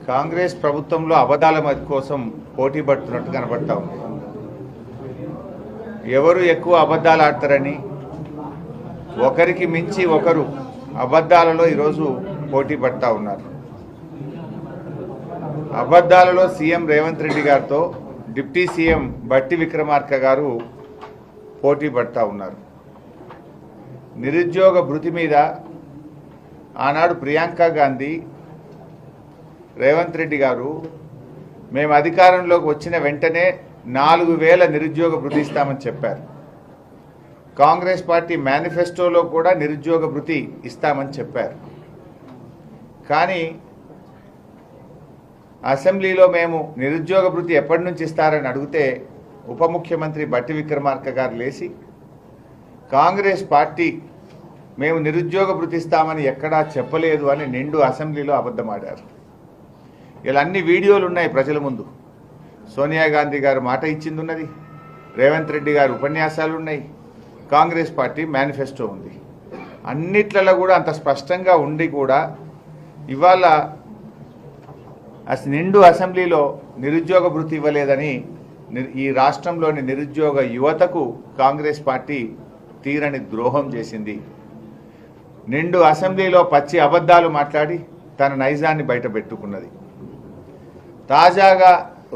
కాంగ్రెస్ ప్రభుత్వంలో అబద్ధాల మధ్య కోసం పోటీ పడుతున్నట్టు కనబడతా ఉంది. ఎవరు ఎక్కువ అబద్ధాలు ఆడతారని ఒకరికి మించి ఒకరు అబద్ధాలలో ఈరోజు పోటీ పడతా ఉన్నారు. అబద్ధాలలో సీఎం రేవంత్ రెడ్డి గారితో డిప్యూటీ సీఎం బట్టి విక్రమార్క గారు పోటీ పడతా ఉన్నారు. నిరుద్యోగ భృతి మీద ఆనాడు ప్రియాంక గాంధీ రేవంత్ రెడ్డి గారు మేము అధికారంలోకి వచ్చిన వెంటనే 4000 నిరుద్యోగ భృతి ఇస్తామని చెప్పారు. కాంగ్రెస్ పార్టీ మేనిఫెస్టోలో కూడా నిరుద్యోగ భృతి ఇస్తామని చెప్పారు. కానీ అసెంబ్లీలో మేము నిరుద్యోగ భృతి ఎప్పటి నుంచి ఇస్తారని అడిగితే ఉప ముఖ్యమంత్రి బట్టి విక్రమార్క గారు లేచి కాంగ్రెస్ పార్టీ మేము నిరుద్యోగ భృతి ఇస్తామని ఎక్కడా చెప్పలేదు అని నిండు అసెంబ్లీలో అబద్ధమాడారు. ఇలా అన్ని వీడియోలు ఉన్నాయి ప్రజల ముందు. సోనియా గాంధీ గారు మాట ఇచ్చింది ఉన్నది, రేవంత్ రెడ్డి గారు ఉపన్యాసాలు ఉన్నాయి, కాంగ్రెస్ పార్టీ మేనిఫెస్టో ఉంది. అన్నిట్లలో కూడా అంత స్పష్టంగా ఉండి కూడా ఇవాళ నిండు అసెంబ్లీలో నిరుద్యోగ భృతి ఇవ్వలేదని ఈ రాష్ట్రంలోని నిరుద్యోగ యువతకు కాంగ్రెస్ పార్టీ తీరని ద్రోహం చేసింది. నిండు అసెంబ్లీలో పచ్చి అబద్ధాలు మాట్లాడి తన నైజాన్ని బయటపెట్టుకున్నది. తాజాగా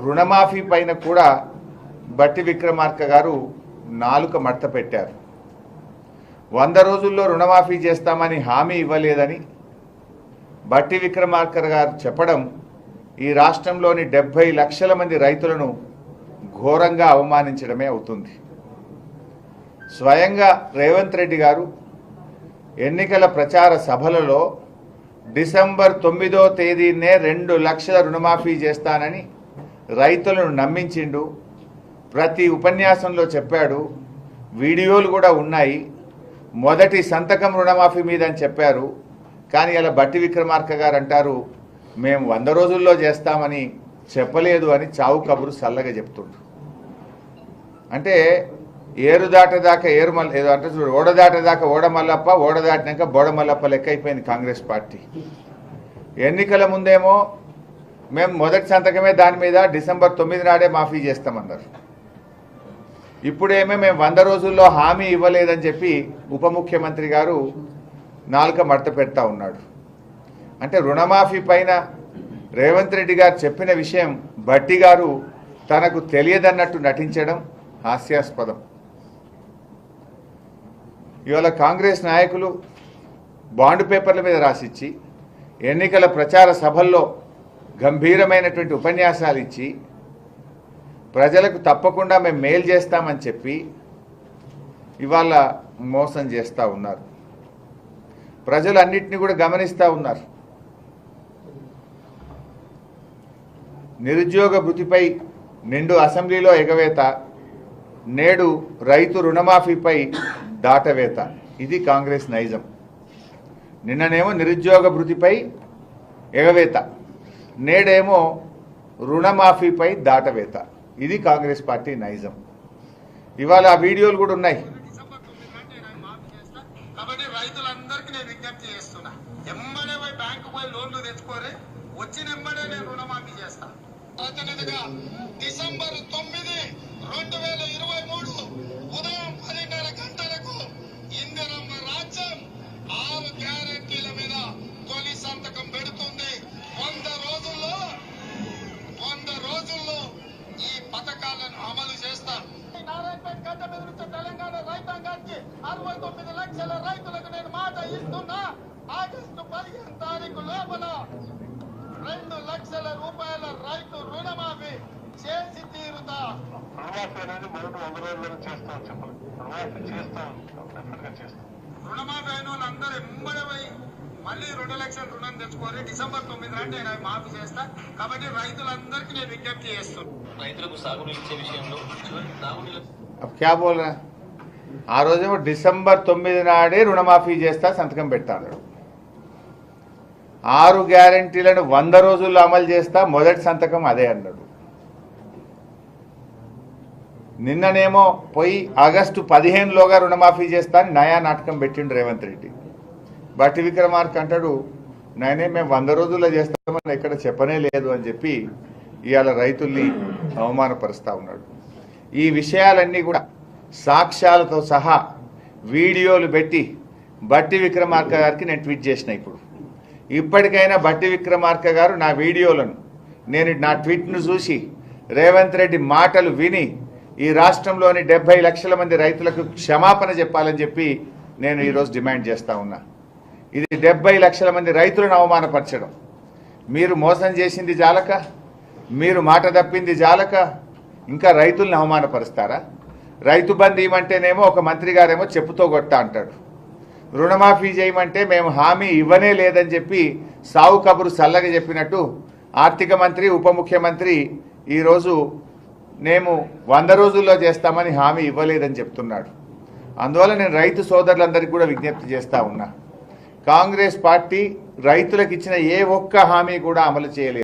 రుణమాఫీ పైన కూడా బట్టి విక్రమార్క గారు నాలుక మడత పెట్టారు. 100 రోజుల్లో రుణమాఫీ చేస్తామని హామీ ఇవ్వలేదని బట్టి విక్రమార్క గారు చెప్పడం ఈ రాష్ట్రంలోని 70 లక్షల మంది రైతులను ఘోరంగా అవమానించడమే అవుతుంది. స్వయంగా రేవంత్ రెడ్డి గారు ఎన్నికల ప్రచార సభలలో డిసెంబర్ 9వ తేదీనే 2 లక్షల రుణమాఫీ చేస్తానని రైతులను నమ్మించిండు. ప్రతి ఉపన్యాసంలో చెప్పాడు, వీడియోలు కూడా ఉన్నాయి. మొదటి సంతకం రుణమాఫీ మీద అని చెప్పారు. కానీ ఇలా బట్టి విక్రమార్క గారు అంటారు మేము 100 రోజుల్లో చేస్తామని చెప్పలేదు అని చావు కబురు చల్లగా చెప్తుండ్రు. అంటే ఏరు దాటదాకా ఏదో అంటే చూడు, ఓడ దాటదాకా ఓడమల్లప్ప, ఓడ దాటినాక బోడమల్లప్ప లెక్క అయిపోయింది కాంగ్రెస్ పార్టీ. ఎన్నికల ముందేమో మేము మొదటి సంతకమే దాని మీద డిసెంబర్ 9 నాడే మాఫీ చేస్తామన్నారు. ఇప్పుడేమో మేము 100 రోజుల్లో హామీ ఇవ్వలేదని చెప్పి ఉప ముఖ్యమంత్రి గారు నాలుక మడత పెడతా ఉన్నాడు. అంటే రుణమాఫీ పైన రేవంత్ రెడ్డి గారు చెప్పిన విషయం బట్టి గారు తనకు తెలియదన్నట్టు నటించడం హాస్యాస్పదం. ఇవాళ కాంగ్రెస్ నాయకులు బాండ్ పేపర్ల మీద రాసిచ్చి ఎన్నికల ప్రచార సభల్లో గంభీరమైనటువంటి ఉపన్యాసాలు ఇచ్చి ప్రజలకు తప్పకుండా మేము మేలు చేస్తామని చెప్పి ఇవాళ మోసం చేస్తూ ఉన్నారు. ప్రజలు అన్నిటినీ కూడా గమనిస్తూ ఉన్నారు. నిరుద్యోగ భృతిపై నిండు అసెంబ్లీలో ఎగవేత, నేడు రైతు రుణమాఫీపై దాటవేత. ఇది కాంగ్రెస్ నైజం. నిన్ననేమో నిరుద్యోగ భృతిపై ఎగవేత, నేడేమో రుణమాఫీపై దాటవేత. ఇది కాంగ్రెస్ పార్టీ నైజం. ఇవాళ ఆ వీడియోలు కూడా ఉన్నాయి. కాబట్టి రైతులందరికీ నేను విజ్ఞప్తి చేస్తున్నా, ఎమ్మడే పోయి బ్యాంకు పోయి లోన్లు తెచ్చుకోరే, వచ్చిన ఎమ్మడే నేను రుణమాఫీ చేస్తా. ప్రతినిధిగా డిసెంబర్ 9, 2023 ఉదయం 10:30 గంటలకు ఇందిరమ్మ రాజ్యం 6 గ్యారెంటీల మీద తొలి సంతకం పెడుతుంది. 100 రోజుల్లో ఈ పథకాలను అమలు చేస్తా. నారాయణపేట గడ్డ మీద నుంచి తెలంగాణ రైతాంగానికి 69 లక్షల రైతులకు నేను మాట ఇస్తున్నా. ఆగస్టు 15 తారీఖు లోపల 2 లక్షల రూపాయల రైతు రుణమాఫీ చేసి తీరుతా. రుణమాఫీ అనేది మొదటి 100 రోజుల్లో చేస్తాం చెప్పాలి. రుణమాఫీ అయిన వాళ్ళందరూ ఎంబడి పోయి మళ్ళీ 2 లక్షల రుణం తెచ్చుకొని డిసెంబర్ 9 నాటి నేను మాఫీ చేస్తా. కాబట్టి రైతులందరికీ నేను విజ్ఞప్తి చేస్తున్నాను. రైతులకు సాగునీరు ఇచ్చే విషయంలో క్యా బోల్ రా, ఆ రోజేమో డిసెంబర్ 9 నాడే రుణమాఫీ చేస్తా సంతకం పెడతాడు. 6 గ్యారెంటీలను 100 రోజుల్లో అమలు చేస్తా మొదటి సంతకం అదే అన్నాడు. నిన్ననేమో పోయి ఆగస్టు 15లోగా రుణమాఫీ చేస్తా అని నయా నాటకం పెట్టిండు రేవంత్ రెడ్డి. బట్టి విక్రమార్క అంటాడు మేము 100 రోజుల్లో చేస్తామని ఎక్కడ చెప్పనే లేదు అని చెప్పి ఇవాళ రైతుల్ని అవమానపరుస్తూ ఉన్నాడు. ఈ విషయాలన్నీ కూడా సాక్ష్యాలతో సహా వీడియోలు పెట్టి బట్టి విక్రమార్క గారికి నేను ట్వీట్ చేసిన. ఇప్పటికైనా బట్టి విక్రమార్క గారు నా వీడియోలను, నేను నా ట్వీట్ను చూసి రేవంత్ రెడ్డి మాటలు విని ఈ రాష్ట్రంలోని 70 లక్షల మంది రైతులకు క్షమాపణ చెప్పాలని చెప్పి నేను ఈరోజు డిమాండ్ చేస్తూ ఉన్నా. ఇది 70 లక్షల మంది రైతులను అవమానపరచడం. మీరు మోసం చేసింది జాలక, మీరు మాట తప్పింది జాలక ఇంకా రైతులను అవమానపరుస్తారా? రైతు బంధు ఇవ్వమంటేనేమో ఒక మంత్రి గారేమో చెప్పుతో కొట్టా అంటాడు, రుణమాఫీ చేయమంటే మేము హామీ ఇవ్వనే లేదని చెప్పి సావు కబురు చల్లగా చెప్పినట్టు ఆర్థిక మంత్రి, ఉప ముఖ్యమంత్రి ఈరోజు మేము 100 రోజుల్లో చేస్తామని హామీ ఇవ్వలేదని చెప్తున్నాడు. అందువల్ల నేను రైతు సోదరులందరికీ కూడా విజ్ఞప్తి చేస్తూ ఉన్నా, కాంగ్రెస్ పార్టీ రైతులకు ఇచ్చిన ఏ ఒక్క హామీ కూడా అమలు చేయలేదు.